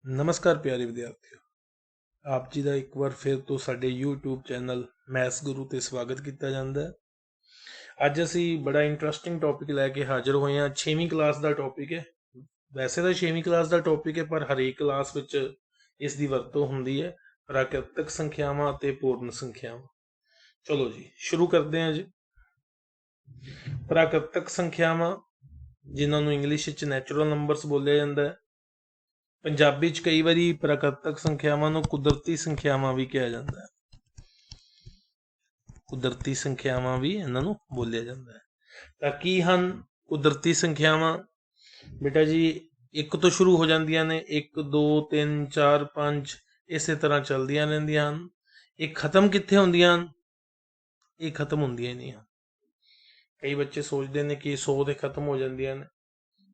ਨਮਸਕਾਰ ਪਿਆਰੇ ਵਿਦਿਆਰਥੀਓ, ਆਪ ਜੀ ਦਾ ਇੱਕ ਵਾਰ ਫਿਰ ਤੋਂ ਸਾਡੇ YouTube ਚੈਨਲ ਮੈਥਸ ਗੁਰੂ ਤੇ ਸਵਾਗਤ ਕੀਤਾ ਜਾਂਦਾ ਹੈ। ਅੱਜ ਅਸੀਂ ਬੜਾ ਇੰਟਰਸਟਿੰਗ ਟੌਪਿਕ ਲੈ ਕੇ ਹਾਜ਼ਰ ਹੋਏ ਹਾਂ। 6ਵੀਂ ਕਲਾਸ ਦਾ ਟੌਪਿਕ ਹੈ। ਵੈਸੇ ਤਾਂ 6ਵੀਂ ਕਲਾਸ ਦਾ ਟੌਪਿਕ ਹੈ, ਪਰ ਹਰੇਕ ਕਲਾਸ ਵਿੱਚ ਇਸ ਦੀ ਵਰਤੋਂ ਹੁੰਦੀ ਹੈ। ਪ੍ਰਾਕਿਰਤਕ ਸੰਖਿਆਵਾਂ ਅਤੇ ਪੂਰਨ ਸੰਖਿਆਵਾਂ। ਚਲੋ ਜੀ ਸ਼ੁਰੂ ਕਰਦੇ ਹਾਂ ਜੀ। ਪ੍ਰਾਕਿਰਤਕ ਸੰਖਿਆਵਾਂ, ਜਿਨ੍ਹਾਂ ਨੂੰ ਇੰਗਲਿਸ਼ ਵਿੱਚ ਨੈਚੁਰਲ ਨੰਬਰਸ ਬੋਲਿਆ ਜਾਂਦਾ ਹੈ। ਪੰਜਾਬੀ 'ਚ ਕਈ ਵਾਰੀ ਪ੍ਰਾਕਿਰਤਕ ਸੰਖਿਆਵਾਂ ਨੂੰ ਕੁਦਰਤੀ ਸੰਖਿਆਵਾਂ ਵੀ ਕਿਹਾ ਜਾਂਦਾ ਹੈ। ਕੁਦਰਤੀ ਸੰਖਿਆਵਾਂ ਵੀ ਇਹਨਾਂ ਨੂੰ ਬੋਲਿਆ ਜਾਂਦਾ ਹੈ। ਤਾਂ ਕੀ ਹਨ ਕੁਦਰਤੀ ਸੰਖਿਆਵਾਂ? ਬੇਟਾ ਜੀ, 1 ਤੋਂ ਸ਼ੁਰੂ ਹੋ ਜਾਂਦੀਆਂ ਨੇ। 1 2 3 4 5 ਇਸੇ ਤਰ੍ਹਾਂ ਚੱਲਦੀਆਂ ਰਹਿੰਦੀਆਂ ਹਨ। ਇਹ ਖਤਮ ਕਿੱਥੇ ਹੁੰਦੀਆਂ ਹਨ? ਇਹ ਖਤਮ ਹੁੰਦੀਆਂ ਹੀ ਨਹੀਂ ਹਨ। ਕਈ ਬੱਚੇ ਸੋਚਦੇ ਨੇ ਕਿ 100 ਤੇ ਖਤਮ ਹੋ ਜਾਂਦੀਆਂ ਨੇ,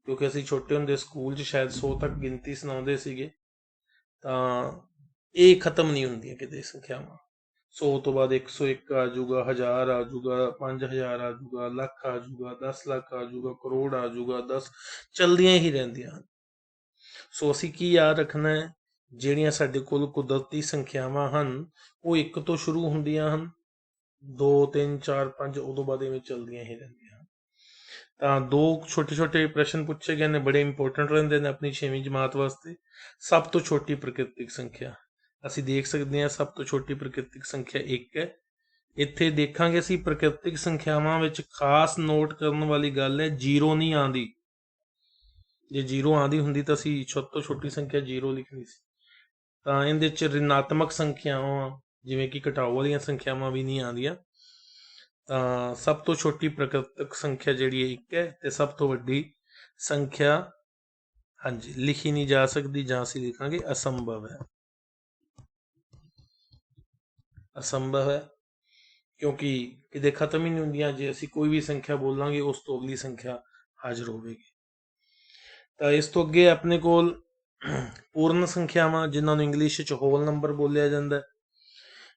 ਕਿਉਂਕਿ ਅਸੀਂ ਛੋਟੇ ਹੁੰਦੇ ਸਕੂਲ 'ਚ ਸ਼ਾਇਦ 100 ਤੱਕ ਗਿਣਤੀ ਸੁਣਾਉਂਦੇ ਸੀਗੇ। ਤਾਂ ਇਹ ਖਤਮ ਨਹੀਂ ਹੁੰਦੀਆਂ ਕਿਤੇ ਸੰਖਿਆਵਾਂ। 100 ਤੋਂ ਬਾਅਦ 101 ਆ ਜਾਊਗਾ, 1000 ਆ ਜਾਊਗਾ, 5000 ਆ ਜਾਊਗਾ, ਲੱਖ ਆ ਜਾਊਗਾ, 10 ਲੱਖ ਆ ਜਾਊਗਾ, ਕਰੋੜ ਆ ਜਾਊਗਾ, 10 ਚਲਦੀਆਂ ਹੀ ਰਹਿੰਦੀਆਂ ਹਨ। ਸੋ ਅਸੀਂ ਕੀ ਯਾਦ ਰੱਖਣਾ ਹੈ? ਜਿਹੜੀਆਂ ਸਾਡੇ ਕੋਲ ਕੁਦਰਤੀ ਸੰਖਿਆਵਾਂ ਹਨ ਉਹ 1 ਤੋਂ ਸ਼ੁਰੂ ਹੁੰਦੀਆਂ ਹਨ, 2 3 4 5 ਉਦੋਂ ਬਾਅਦ ਇਵੇਂ ਚਲਦੀਆਂ ਹੀ ਰਹਿੰਦੀਆਂ ਹਨ। ਤਾਂ 2 ਛੋਟੇ ਛੋਟੇ ਪ੍ਰਸ਼ਨ ਪੁੱਛੇ ਗਏ ਨੇ, ਬੜੇ ਇੰਪੋਰਟੈਂਟ ਰਹਿੰਦੇ ਨੇ ਆਪਣੀ 6ਵੀਂ ਜਮਾਤ ਵਾਸਤੇ। ਸਭ ਤੋਂ ਛੋਟੀ ਪ੍ਰਕਿਰਤਿਕ ਸੰਖਿਆ ਅਸੀਂ ਦੇਖ ਸਕਦੇ ਹਾਂ। ਸਭ ਤੋਂ ਛੋਟੀ ਪ੍ਰਕਿਰਤਿਕ ਸੰਖਿਆ 1 ਹੈ। ਇੱਥੇ ਦੇਖਾਂਗੇ ਅਸੀਂ ਪ੍ਰਕਿਰਤਿਕ ਸੰਖਿਆਵਾਂ ਵਿੱਚ ਖਾਸ ਨੋਟ ਕਰਨ ਵਾਲੀ ਗੱਲ ਹੈ, 0 ਨਹੀਂ ਆਉਂਦੀ। ਜੇ 0 ਆਉਂਦੀ ਹੁੰਦੀ ਤਾਂ ਅਸੀਂ ਸਭ ਤੋਂ ਛੋਟੀ ਸੰਖਿਆ 0 ਲਿਖਣੀ ਸੀ। ਤਾਂ ਇਹਦੇ 'ਚ ਰਿਣਾਤਮਕ ਸੰਖਿਆਵਾਂ, ਜਿਵੇਂ ਕਿ ਘਟਾਓ ਵਾਲੀਆਂ ਸੰਖਿਆਵਾਂ ਵੀ ਨਹੀਂ ਆਉਂਦੀਆਂ। ਤਾਂ ਸਭ ਤੋਂ ਛੋਟੀ ਪ੍ਰਕਿਰਤਿਕ ਸੰਖਿਆ ਜਿਹੜੀ 1 ਹੈ, ਤੇ ਸਭ ਤੋਂ ਵੱਡੀ ਸੰਖਿਆ ਹਾਂਜੀ ਲਿਖੀ ਨਹੀਂ ਜਾ ਸਕਦੀ, ਜਾਂ ਅਸੀਂ ਲਿਖਾਂਗੇ ਅਸੰਭਵ ਹੈ। ਅਸੰਭਵ ਹੈ ਕਿਉਂਕਿ ਕਿਤੇ ਖਤਮ ਹੀ ਨਹੀਂ ਹੁੰਦੀਆਂ। ਜੇ ਅਸੀਂ ਕੋਈ ਵੀ ਸੰਖਿਆ ਬੋਲਾਂਗੇ ਉਸ ਤੋਂ ਅਗਲੀ ਸੰਖਿਆ ਹਾਜ਼ਰ ਹੋਵੇਗੀ। ਤਾਂ ਇਸ ਤੋਂ ਅੱਗੇ ਆਪਣੇ ਕੋਲ ਪੂਰਨ ਸੰਖਿਆਵਾਂ, ਜਿਨ੍ਹਾਂ ਨੂੰ ਇੰਗਲਿਸ਼ 'ਚ ਹੋਲ ਨੰਬਰ ਬੋਲਿਆ ਜਾਂਦਾ।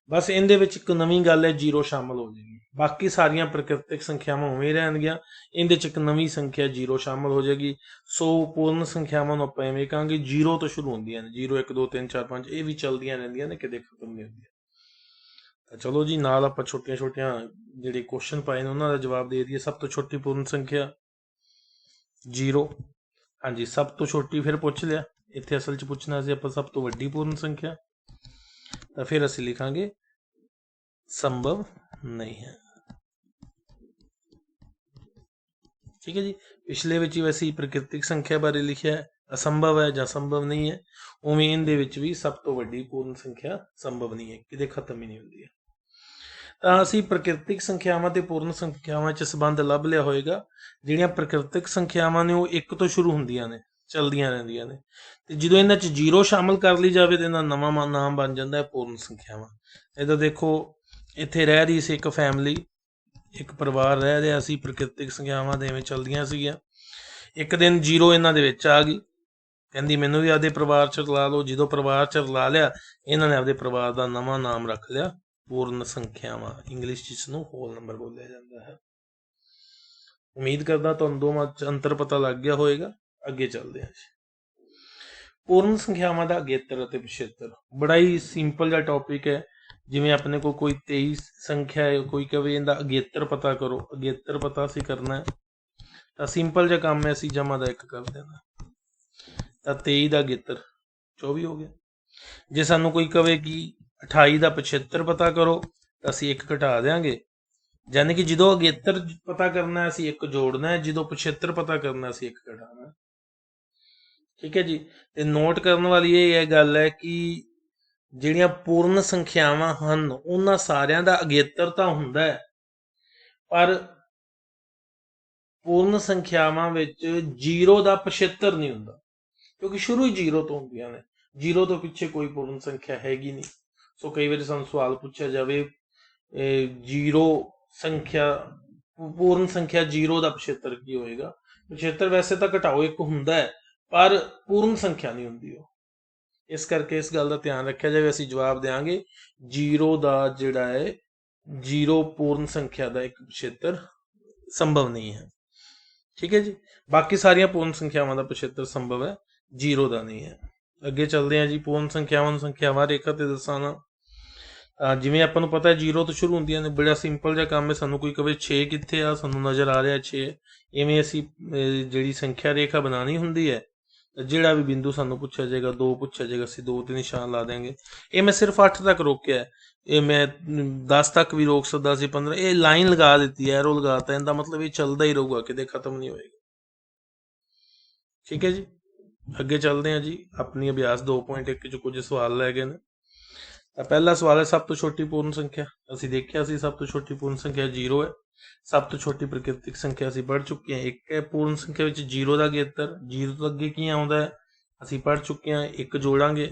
ਬਸ ਇਹਦੇ ਵਿੱਚ ਇੱਕ ਨਵੀਂ ਗੱਲ ਹੈ, 0 ਸ਼ਾਮਲ ਹੋ ਜਾਏਗੀ। ਬਾਕੀ ਸਾਰੀਆਂ ਪ੍ਰਕਿਰਤਿਕ ਸੰਖਿਆਵਾਂ ਉਵੇਂ ਰਹਿਣਗੀਆਂ, ਇਹਦੇ 'ਚ ਇੱਕ ਨਵੀਂ ਸੰਖਿਆ 0 ਸ਼ਾਮਲ ਹੋ ਜਾਏਗੀ। ਸੋ ਪੂਰਨ ਸੰਖਿਆਵਾਂ ਨੂੰ ਆਪਾਂ ਐਵੇਂ ਕਹਾਂਗੇ 0 ਤੋਂ ਸ਼ੁਰੂ ਹੁੰਦੀਆਂ ਨੇ। 0 1 2 3 4 5 ਇਹ ਵੀ ਚੱਲਦੀਆਂ ਰਹਿੰਦੀਆਂ ਨੇ, ਕਿਤੇ ਖਤਮ ਨਹੀਂ ਹੁੰਦੀਆਂ। ਤਾਂ ਚਲੋ ਜੀ, ਨਾਲ ਆਪਾਂ ਛੋਟੀਆਂ ਛੋਟੀਆਂ ਜਿਹੜੇ ਕੁਐਸਚਨ ਪਾਏ ਨੇ ਉਹਨਾਂ ਦਾ ਜਵਾਬ ਦੇ ਦਈਏ। ਸਭ ਤੋਂ ਛੋਟੀ ਪੂਰਨ ਸੰਖਿਆ 0। ਹਾਂਜੀ, ਸਭ ਤੋਂ ਛੋਟੀ ਫਿਰ ਪੁੱਛ ਲਿਆ। ਇੱਥੇ ਅਸਲ 'ਚ ਪੁੱਛਣਾ ਸੀ ਆਪਾਂ ਸਭ ਤੋਂ ਵੱਡੀ ਪੂਰਨ ਸੰਖਿਆ। ਤਾਂ ਫਿਰ ਅਸੀਂ ਲਿਖਾਂਗੇ ਸੰਭਵ ਨਹੀਂ ਹੈ। ਠੀਕ ਹੈ ਜੀ। ਪਿਛਲੇ ਵਿੱਚ ਹੀ ਵੈਸੇ ਪ੍ਰਕਿਰਤਿਕ ਸੰਖਿਆ ਬਾਰੇ ਲਿਖਿਆ ਅਸੰਭਵ ਹੈ ਜਾਂ ਸੰਭਵ ਨਹੀਂ ਹੈ, ਉਵੇਂ ਇਹਦੇ ਵਿੱਚ ਵੀ ਸਭ ਤੋਂ ਵੱਡੀ ਪੂਰਨ ਸੰਖਿਆ ਸੰਭਵ ਨਹੀਂ ਹੈ, ਕਿਤੇ ਖਤਮ ਹੀ ਨਹੀਂ ਹੁੰਦੀ ਹੈ। ਤਾਂ ਅਸੀਂ ਪ੍ਰਕਿਰਤਿਕ ਸੰਖਿਆਵਾਂ ਤੇ ਪੂਰਨ ਸੰਖਿਆਵਾਂ 'ਚ ਸੰਬੰਧ ਲੱਭ ਲਿਆ ਹੋਏਗਾ। ਜਿਹੜੀਆਂ ਪ੍ਰਕਿਰਤਿਕ ਸੰਖਿਆਵਾਂ ਨੇ ਉਹ 1 ਤੋਂ ਸ਼ੁਰੂ ਹੁੰਦੀਆਂ ਨੇ, ਚਲਦੀਆਂ ਰਹਿੰਦੀਆਂ ਨੇ, ਤੇ ਜਦੋਂ ਇਹਨਾਂ 'ਚ 0 ਸ਼ਾਮਲ ਕਰ ਲਈ ਜਾਵੇ ਤਾਂ ਇਹਨਾਂ ਨਵਾਂ ਨਾਮ ਬਣ ਜਾਂਦਾ ਹੈ ਪੂਰਨ ਸੰਖਿਆਵਾਂ। ਇਹਦਾ ਦੇਖੋ, ਇੱਥੇ ਰਹਿ ਰਹੀ ਸੀ ਇੱਕ ਫੈਮਿਲੀ, ਇੱਕ ਪਰਿਵਾਰ ਰਹਿ ਰਿਹਾ ਸੀ। ਪ੍ਰਕਿਰਤਿਕ ਸੰਖਿਆਵਾਂ ਦੇ ਐਵੇਂ ਚਲਦੀਆਂ ਸੀਗੀਆਂ। ਇੱਕ ਦਿਨ 0 ਇਹਨਾਂ ਦੇ ਵਿੱਚ ਆ ਗਈ, ਕਹਿੰਦੀ ਮੈਨੂੰ ਵੀ ਆਪਦੇ ਪਰਿਵਾਰ 'ਚ ਰਲਾ ਲਓ। ਜਦੋਂ ਪਰਿਵਾਰ 'ਚ ਰਲਾ ਲਿਆ, ਇਹਨਾਂ ਨੇ ਆਪਦੇ ਪਰਿਵਾਰ ਦਾ ਨਵਾਂ ਨਾਮ ਰੱਖ ਲਿਆ ਪੂਰਨ ਸੰਖਿਆਵਾਂ। ਇੰਗਲਿਸ਼ 'ਚ ਇਸ ਨੂੰ ਹੋਲ ਨੰਬਰ ਬੋਲਿਆ ਜਾਂਦਾ ਹੈ। ਉਮੀਦ ਕਰਦਾ ਤੁਹਾਨੂੰ ਦੋਵਾਂ 'ਚ ਅੰਤਰ ਪਤਾ ਲੱਗ ਗਿਆ ਹੋਏਗਾ। ਅੱਗੇ ਚੱਲਦੇ ਹਾਂ। ਪੂਰਨ ਸੰਖਿਆਵਾਂ ਦਾ ਅਗੇਤਰ ਅਤੇ ਪਿਛੇਤਰ ਬੜਾ ਹੀ ਸਿੰਪਲ ਜਿਹਾ ਟੌਪਿਕ ਹੈ। ਜਿਵੇਂ ਆਪਣੇ ਕੋਲ ਕੋਈ 23 ਸੰਖਿਆ ਹੈ, ਕੋਈ ਕਵੇ ਇਹਦਾ ਅਗੇਤਰ ਪਤਾ ਕਰੋ। ਅਗੇਤਰ ਪਤਾ ਅਸੀਂ ਕਰਨਾ ਤਾਂ ਸਿੰਪਲ ਜਿਹਾ ਕੰਮ ਹੈ, ਅਸੀਂ ਜਮਾ ਦਾ 1 ਕਰ ਦੇਣਾ। ਤਾਂ 23 ਦਾ ਅਗੇਤਰ 24 ਹੋ ਗਿਆ। ਜੇ ਸਾਨੂੰ ਕੋਈ ਕਵੇ ਕਿ 28 ਦਾ ਪਿਛੇਤਰ ਪਤਾ ਕਰੋ ਤਾਂ ਅਸੀਂ 1 ਘਟਾ ਦਿਆਂਗੇ। ਯਾਨੀ ਕਿ ਜਦੋਂ ਅਗੇਤਰ ਪਤਾ ਕਰਨਾ ਅਸੀਂ 1 ਜੋੜਨਾ ਹੈ, ਜਦੋਂ ਪਿਛੇਤਰ ਪਤਾ ਕਰਨਾ ਅਸੀਂ 1 ਘਟਾਉਣਾ। ਠੀਕ ਹੈ ਜੀ। ਤੇ ਨੋਟ ਕਰਨ ਵਾਲੀ ਇਹ ਗੱਲ ਹੈ ਕਿ ਜਿਹੜੀਆਂ ਪੂਰਨ ਸੰਖਿਆਵਾਂ ਹਨ ਉਹਨਾਂ ਸਾਰਿਆਂ ਦਾ ਅਗੇਤਰ ਤਾਂ ਹੁੰਦਾ ਹੈ, ਪਰ ਪੂਰਨ ਸੰਖਿਆਵਾਂ ਵਿੱਚ 0 ਦਾ ਪਿਛੇਤਰ ਨਹੀਂ ਹੁੰਦਾ, ਕਿਉਂਕਿ ਸ਼ੁਰੂ ਹੀ 0 ਤੋਂ ਹੁੰਦੀਆਂ ਨੇ। 0 ਤੋਂ ਪਿੱਛੇ ਕੋਈ ਪੂਰਨ ਸੰਖਿਆ ਹੈਗੀ ਨਹੀਂ। ਸੋ ਕਈ ਵਾਰੀ ਸਾਨੂੰ ਸਵਾਲ ਪੁੱਛਿਆ ਜਾਵੇ 0 ਸੰਖਿਆ, ਪੂਰਨ ਸੰਖਿਆ 0 ਦਾ ਪਿਛੇਤਰ ਕੀ ਹੋਏਗਾ? ਪਿਛੇਤਰ ਵੈਸੇ ਤਾਂ ਘਟਾਓ 1 ਹੁੰਦਾ ਹੈ, ਪਰ ਪੂਰਨ ਸੰਖਿਆ ਨਹੀਂ ਹੁੰਦੀ ਉਹ। ਇਸ ਕਰਕੇ ਇਸ ਗੱਲ ਦਾ ਧਿਆਨ ਰੱਖਿਆ ਜਾਵੇ। ਅਸੀਂ ਜਵਾਬ ਦਿਆਂਗੇ 0 ਦਾ ਜਿਹੜਾ ਹੈ, 0 ਪੂਰਨ ਸੰਖਿਆ ਦਾ 1 ਪਿਛੇਤਰ ਸੰਭਵ ਨਹੀਂ ਹੈ। ਠੀਕ ਹੈ ਜੀ। ਬਾਕੀ ਸਾਰੀਆਂ ਪੂਰਨ ਸੰਖਿਆਵਾਂ ਦਾ ਪਿਛੇਤਰ ਸੰਭਵ ਹੈ, 0 ਦਾ ਨਹੀਂ ਹੈ। ਅੱਗੇ ਚੱਲਦੇ ਹਾਂ ਜੀ। ਪੂਰਨ ਸੰਖਿਆਵਾਂ ਨੂੰ ਸੰਖਿਆਵਾਂ ਰੇਖਾ ਤੇ ਦਰਸਾਉਣਾ। ਜਿਵੇਂ ਆਪਾਂ ਨੂੰ ਪਤਾ 0 ਤੋਂ ਸ਼ੁਰੂ ਹੁੰਦੀਆਂ ਨੇ, ਬੜਾ ਸਿੰਪਲ ਜਿਹਾ ਕੰਮ ਹੈ। ਸਾਨੂੰ ਕੋਈ ਕਵੇ 6 ਕਿੱਥੇ ਆ, ਸਾਨੂੰ ਨਜ਼ਰ ਆ ਰਿਹਾ 6, ਇਵੇਂ ਅਸੀਂ ਜਿਹੜੀ ਸੰਖਿਆ ਰੇਖਾ ਬਣਾਉਣੀ ਹੁੰਦੀ ਹੈ, ਜਿਹੜਾ ਵੀ ਬਿੰਦੂ ਸਾਨੂੰ ਪੁੱਛਿਆ ਜਾਏਗਾ, 2 ਪੁੱਛਿਆ ਜਾਏਗਾ, ਅਸੀਂ 2 ਤੇ ਨਿਸ਼ਾਨ ਲਾ ਦੇਂਗੇ। ਇਹ ਮੈਂ ਸਿਰਫ 8 ਤੱਕ ਰੋਕਿਆ, ਇਹ ਮੈਂ 10 ਤੱਕ ਵੀ ਰੋਕ ਸਕਦਾ ਸੀ, 15। ਇਹ ਲਾਈਨ ਲਗਾ ਦਿੱਤੀ ਹੈ, ਐਰੋ ਲਗਾਤਾ, ਇਹਦਾ ਮਤਲਬ ਇਹ ਚੱਲਦਾ ਹੀ ਰਹੂਗਾ, ਕਿਤੇ ਖਤਮ ਨਹੀਂ ਹੋਏਗਾ। ਠੀਕ ਹੈ ਜੀ, ਅੱਗੇ ਚੱਲਦੇ ਹਾਂ ਜੀ। ਆਪਣੀ ਅਭਿਆਸ 2.1 ਚ ਕੁਝ ਸਵਾਲ ਲੈ ਗਏ ਨੇ। ਤਾਂ ਪਹਿਲਾ ਸਵਾਲ ਹੈ, ਸਭ ਤੋਂ ਛੋਟੀ ਪੂਰਨ ਸੰਖਿਆ। ਅਸੀਂ ਦੇਖਿਆ ਸੀ ਸਭ ਤੋਂ ਛੋਟੀ ਪੂਰਨ ਸੰਖਿਆ 0 ਹੈ। ਸਭ ਤੋਂ ਛੋਟੀ ਪ੍ਰਕਿਰਤਿਕ ਸੰਖਿਆ ਅਸੀਂ ਪੜ੍ਹ ਚੁੱਕੇ ਹਾਂ 1 ਹੈ। ਪੂਰਨ ਸੰਖਿਆ ਵਿੱਚ 0 ਦਾ ਅਗੇਤਰ, 0 ਤੋਂ ਅੱਗੇ ਕੀ ਆਉਂਦਾ ਹੈ ਅਸੀਂ ਪੜ੍ਹ ਚੁੱਕੇ ਹਾਂ, 1 ਜੋੜਾਂਗੇ।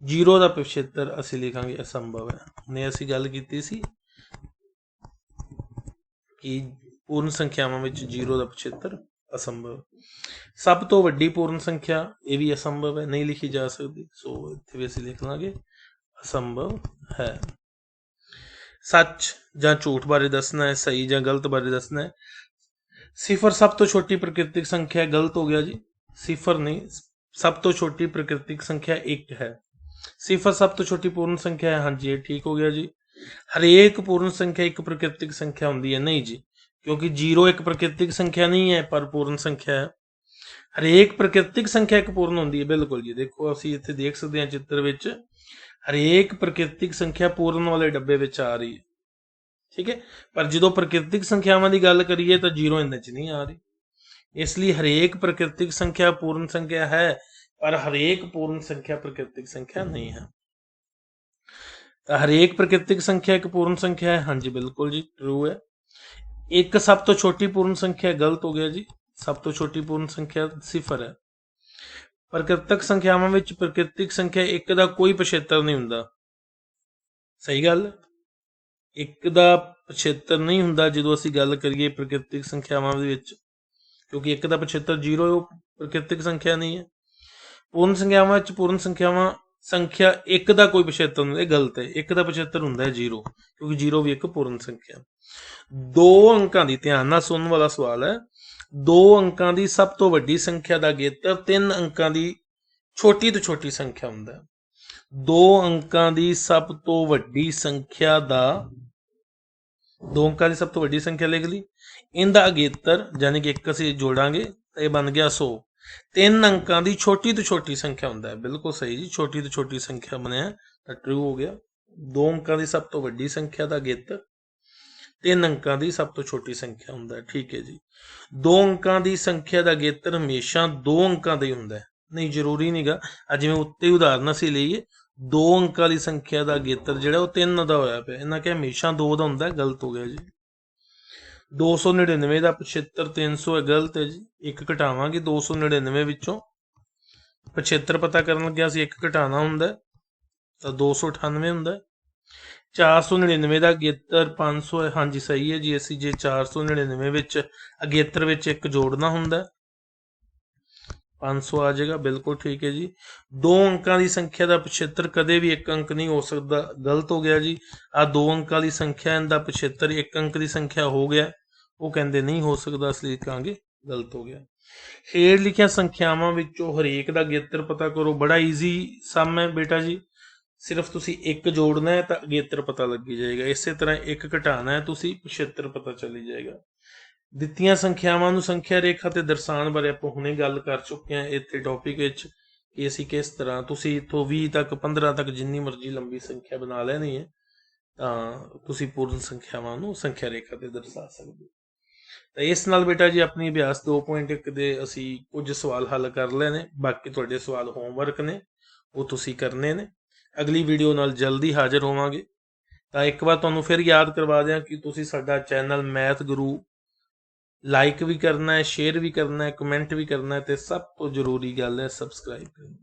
0 ਦਾ ਪਿਛੇਤਰ ਅਸੀਂ ਲਿਖਾਂਗੇ ਅਸੰਭਵ ਹੈ। ਨੇ ਅਸੀਂ ਗੱਲ ਕੀਤੀ ਸੀ ਕਿ ਪੂਰਨ ਸੰਖਿਆਵਾਂ ਵਿੱਚ 0 ਦਾ ਪਿਛੇਤਰ ਅਸੰਭਵ। ਸਭ ਤੋਂ ਵੱਡੀ ਪੂਰਨ ਸੰਖਿਆ, ਇਹ ਵੀ ਅਸੰਭਵ ਹੈ, ਨਹੀਂ ਲਿਖੀ ਜਾ ਸਕਦੀ, ਸੋ ਇੱਥੇ ਵੀ ਅਸੀਂ ਲਿਖ ਲਾਂਗੇ ਅਸੰਭਵ ਹੈ। ਸੱਚ ਜਾਂ ਝੂਠ ਬਾਰੇ ਦੱਸਣਾ ਹੈ, ਸਹੀ ਜਾਂ ਗਲਤ ਬਾਰੇ ਦੱਸਣਾ ਹੈ। ਸਿਫਰ ਸਭ ਤੋਂ ਛੋਟੀ ਪ੍ਰਕਿਰਤਿਕ ਸੰਖਿਆ, ਗਲਤ ਹੋ ਗਿਆ ਜੀ। ਸਿਫਰ ਨਹੀਂ, ਸਭ ਤੋਂ ਛੋਟੀ ਪ੍ਰਕਿਰਤਿਕ ਸੰਖਿਆ 1 ਹੈ। ਸਿਫਰ ਸਭ ਤੋਂ ਛੋਟੀ ਪੂਰਨ ਸੰਖਿਆ ਹੈ, ਹਾਂਜੀ ਇਹ ਠੀਕ ਹੋ ਗਿਆ ਜੀ। ਹਰੇਕ ਪੂਰਨ ਸੰਖਿਆ ਇੱਕ ਪ੍ਰਕਿਰਤਿਕ ਸੰਖਿਆ ਹੁੰਦੀ ਹੈ, ਨਹੀਂ ਜੀ, ਕਿਉਂਕਿ 0 ਇੱਕ ਪ੍ਰਕਿਰਤਿਕ ਸੰਖਿਆ ਨਹੀਂ ਹੈ, ਪਰ ਪੂਰਨ ਸੰਖਿਆ ਹੈ। ਹਰੇਕ ਪ੍ਰਕਿਰਤਿਕ ਸੰਖਿਆ ਇੱਕ ਪੂਰਨ ਹੁੰਦੀ ਹੈ, ਬਿਲਕੁਲ ਜੀ। ਦੇਖੋ ਅਸੀਂ ਇੱਥੇ ਦੇਖ ਸਕਦੇ ਹਾਂ ਚਿੱਤਰ ਵਿੱਚ, ਹਰੇਕ ਪ੍ਰਕਿਰਤਿਕ ਸੰਖਿਆ ਪੂਰਨ ਵਾਲੇ ਡੱਬੇ ਵਿੱਚ ਆ ਰਹੀ ਹੈ। ਠੀਕ ਹੈ, ਪਰ ਜਦੋਂ ਪ੍ਰਕਿਰਤਿਕ ਸੰਖਿਆਵਾਂ ਦੀ ਗੱਲ ਕਰੀਏ ਤਾਂ 0 ਇਹਨਾਂ 'ਚ ਨਹੀਂ ਆ ਰਹੀ। ਇਸ ਲਈ ਹਰੇਕ ਪ੍ਰਕਿਰਤਿਕ ਸੰਖਿਆ ਪੂਰਨ ਸੰਖਿਆ ਹੈ, ਪਰ ਹਰੇਕ ਪੂਰਨ ਸੰਖਿਆ ਪ੍ਰਕਿਰਤਿਕ ਸੰਖਿਆ ਨਹੀਂ ਹੈ। ਤਾਂ ਹਰੇਕ ਪ੍ਰਕਿਰਤਿਕ ਸੰਖਿਆ ਇੱਕ ਪੂਰਨ ਸੰਖਿਆ ਹੈ, ਹਾਂਜੀ ਬਿਲਕੁਲ ਜੀ, ਟਰੂ ਹੈ। ਇੱਕ ਸਭ ਤੋਂ ਛੋਟੀ ਪੂਰਨ ਸੰਖਿਆ, ਗਲਤ ਹੋ ਗਿਆ ਜੀ। ਸਭ ਤੋਂ ਛੋਟੀ ਪੂਰਨ ਸੰਖਿਆ ਸਿਫਰ ਹੈ। ਪ੍ਰਕਿਰਤਿਕ ਸੰਖਿਆਵਾਂ ਵਿੱਚ ਪ੍ਰਕਿਰਤਿਕ ਸੰਖਿਆ 1 ਦਾ ਕੋਈ ਪਿਛੇਤਰ ਨਹੀਂ ਹੁੰਦਾ, ਸਹੀ ਗੱਲ। 1 ਦਾ ਪਿਛੇਤਰ ਨਹੀਂ ਹੁੰਦਾ ਜਦੋਂ ਅਸੀਂ ਗੱਲ ਕਰੀਏ ਪ੍ਰਕਿਰਤਿਕ ਸੰਖਿਆਵਾਂ ਦੇ ਵਿੱਚ, ਕਿਉਂਕਿ 1 ਦਾ ਪਿਛੇਤਰ 0 ਹੈ, ਉਹ ਪ੍ਰਕਿਰਤਿਕ ਸੰਖਿਆ ਨਹੀਂ ਹੈ। ਪੂਰਨ ਸੰਖਿਆਵਾਂ ਵਿੱਚ ਪੂਰਨ ਸੰਖਿਆ 1 ਦਾ ਕੋਈ ਪਿਛੇਤਰ ਨਹੀਂ, ਇਹ ਗਲਤ ਹੈ। 1 ਦਾ ਪਿਛੇਤਰ ਹੁੰਦਾ ਹੈ 0, ਕਿਉਂਕਿ 0 ਵੀ ਇੱਕ ਪੂਰਨ ਸੰਖਿਆ। 2 ਅੰਕਾਂ ਦੀ, ਧਿਆਨ ਨਾਲ ਸੁਣਨ ਵਾਲਾ ਸਵਾਲ ਹੈ, 2 ਅੰਕਾਂ ਦੀ ਸਭ ਤੋਂ ਵੱਡੀ ਸੰਖਿਆ ਦਾ ਅਗੇਤਰ 3 ਅੰਕਾਂ ਦੀ ਛੋਟੀ ਤੋਂ ਛੋਟੀ ਸੰਖਿਆ ਹੁੰਦਾ ਹੈ। 2 ਅੰਕਾਂ ਦੀ ਸਭ ਤੋਂ ਵੱਡੀ ਸੰਖਿਆ ਦਾ, 2 ਅੰਕਾਂ ਦੀ ਸਭ ਤੋਂ ਵੱਡੀ ਸੰਖਿਆ ਲਿਖ ਲਈ, ਇਹਦਾ ਅਗੇਤਰ ਯਾਨੀ ਕਿ 1 ਅਸੀਂ ਜੋੜਾਂਗੇ ਤਾਂ ਇਹ ਬਣ ਗਿਆ 100। 3 ਅੰਕਾਂ ਦੀ ਛੋਟੀ ਤੋਂ ਛੋਟੀ ਸੰਖਿਆ ਹੁੰਦਾ ਹੈ, ਬਿਲਕੁਲ ਸਹੀ ਜੀ, ਛੋਟੀ ਤੋਂ ਛੋਟੀ ਸੰਖਿਆ ਬਣਿਆ ਤਾਂ ਟਰੂ ਹੋ ਗਿਆ। 2 ਅੰਕਾਂ ਦੀ ਸਭ ਤੋਂ ਵੱਡੀ ਸੰਖਿਆ ਦਾ ਅਗੇਤਰ 3 ਅੰਕਾਂ ਦੀ ਸਭ ਤੋਂ ਛੋਟੀ ਸੰਖਿਆ ਹੁੰਦਾ ਹੈ, ਠੀਕ ਹੈ ਜੀ। 2 ਅੰਕਾਂ ਦੀ ਸੰਖਿਆ ਦਾ ਅਗੇਤਰ ਹਮੇਸ਼ਾ 2 ਅੰਕਾਂ ਦਾ ਹੀ ਹੁੰਦਾ ਹੈ, ਨਹੀਂ ਜ਼ਰੂਰੀ ਨਹੀਂਗਾ। ਜਿਵੇਂ ਉੱਤੇ ਉਦਾਹਰਨ ਅਸੀਂ ਲਈਏ, 2 ਅੰਕਾਂ ਦੀ ਸੰਖਿਆ ਦਾ ਅਗੇਤਰ ਜਿਹੜਾ ਉਹ 3 ਦਾ ਹੋਇਆ ਪਿਆ, ਇਹਨਾਂ ਕਿ ਹਮੇਸ਼ਾ 2 ਦਾ ਹੁੰਦਾ, ਗਲਤ ਹੋ ਗਿਆ ਜੀ। 299 ਦਾ ਪਿਛੇਤਰ 300 ਹੈ, ਗਲਤ ਹੈ ਜੀ। 1 ਘਟਾਵਾਂਗੇ 299 ਵਿੱਚੋਂ, ਪਿਛੇਤਰ ਪਤਾ ਕਰਨ ਲੱਗਿਆ ਅਸੀਂ 1 ਘਟਾਉਣਾ ਹੁੰਦਾ ਤਾਂ 298 ਹੁੰਦਾ। 499 ਦਾ ਅਗੇਤਰ 500 ਹੈ, ਹਾਂਜੀ ਸਹੀ ਹੈ ਜੀ। ਅਸੀਂ ਜੇ 499 ਵਿੱਚ ਅਗੇਤਰ ਵਿੱਚ 1 ਜੋੜਨਾ ਹੁੰਦਾ 500 ਆ ਜਾਏਗਾ, ਬਿਲਕੁਲ ਠੀਕ ਹੈ ਜੀ। 2 ਅੰਕਾਂ ਦੀ ਸੰਖਿਆ ਦਾ ਪਿਛੇਤਰ ਕਦੇ ਵੀ 1 ਅੰਕ ਨਹੀਂ ਹੋ ਸਕਦਾ, ਗਲਤ ਹੋ ਗਿਆ ਜੀ। 2 ਅੰਕਾਂ ਦੀ ਸੰਖਿਆ ਦਾ ਪਿਛੇਤਰ 1 ਅੰਕ ਦੀ ਸੰਖਿਆ ਹੋ ਗਿਆ, ਉਹ ਕਹਿੰਦੇ ਨਹੀਂ ਹੋ ਸਕਦਾ, ਇਸ ਲਈ ਕਹਾਂਗੇ ਗਲਤ ਹੋ ਗਿਆ। ਹੇਠ ਲਿਖੀਆਂ ਸੰਖਿਆਵਾਂ ਵਿੱਚੋਂ ਹਰੇਕ ਦਾ ਅਗੇਤਰ ਪਤਾ ਕਰੋ। ਬੜਾ ਈਜ਼ੀ ਸਮ ਹੈ ਬੇਟਾ ਜੀ, ਸਿਰਫ ਤੁਸੀਂ 1 ਜੋੜਨਾ ਹੈ ਤਾਂ ਅਗੇਤਰ ਪਤਾ ਲੱਗੀ ਜਾਏਗਾ। ਇਸੇ ਤਰ੍ਹਾਂ 1 ਘਟਾਉਣਾ ਹੈ ਤੁਸੀਂ, ਪਿਛੇਤਰ ਪਤਾ ਚੱਲੀ ਜਾਏਗਾ। ਦਿੱਤੀਆਂ ਸੰਖਿਆਵਾਂ ਨੂੰ ਸੰਖਿਆ ਰੇਖਾ ਤੇ ਦਰਸਾਉਣ ਬਾਰੇ ਆਪਾਂ ਹੁਣੇ ਗੱਲ ਕਰ ਚੁੱਕੇ ਹਾਂ ਇੱਥੇ ਟੌਪਿਕ ਵਿੱਚ, ਕਿ ਅਸੀਂ ਕਿਸ ਤਰ੍ਹਾਂ, ਤੁਸੀਂ ਇੱਥੋਂ 20 ਤੱਕ 15 ਤੱਕ ਜਿੰਨੀ ਮਰਜ਼ੀ ਲੰਬੀ ਸੰਖਿਆ ਬਣਾ ਲੈਣੀ ਹੈ ਤਾਂ ਤੁਸੀਂ ਪੂਰਨ ਸੰਖਿਆਵਾਂ ਨੂੰ ਸੰਖਿਆ ਰੇਖਾ ਤੇ ਦਰਸਾ ਸਕਦੇ ਹੋ। ਤਾਂ ਇਸ ਨਾਲ ਬੇਟਾ ਜੀ ਆਪਣੀ ਅਭਿਆਸ 2.1 ਦੇ ਅਸੀਂ ਕੁਝ ਸਵਾਲ ਹੱਲ ਕਰ ਲਏ ਨੇ। ਬਾਕੀ ਤੁਹਾਡੇ ਸਵਾਲ ਹੋਮਵਰਕ ਨੇ, ਉਹ ਤੁਸੀਂ ਕਰਨੇ ਨੇ। ਅਗਲੀ ਵੀਡੀਓ ਨਾਲ ਜਲਦੀ ਹਾਜ਼ਰ ਹੋਵਾਂਗੇ। ਤਾਂ ਇੱਕ ਵਾਰ ਤੁਹਾਨੂੰ ਫਿਰ ਯਾਦ ਕਰਵਾ ਦਿਆਂ ਕਿ ਤੁਸੀਂ ਸਾਡਾ ਚੈਨਲ ਮੈਥ ਗੁਰੂ ਲਾਈਕ ਵੀ ਕਰਨਾ ਹੈ, ਸ਼ੇਅਰ ਵੀ ਕਰਨਾ ਹੈ, ਕਮੈਂਟ ਵੀ ਕਰਨਾ ਹੈ, ਅਤੇ ਸਭ ਤੋਂ ਜ਼ਰੂਰੀ ਗੱਲ ਹੈ ਸਬਸਕ੍ਰਾਈਬ ਕਰਨਾ।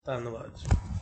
ਧੰਨਵਾਦ ਜੀ।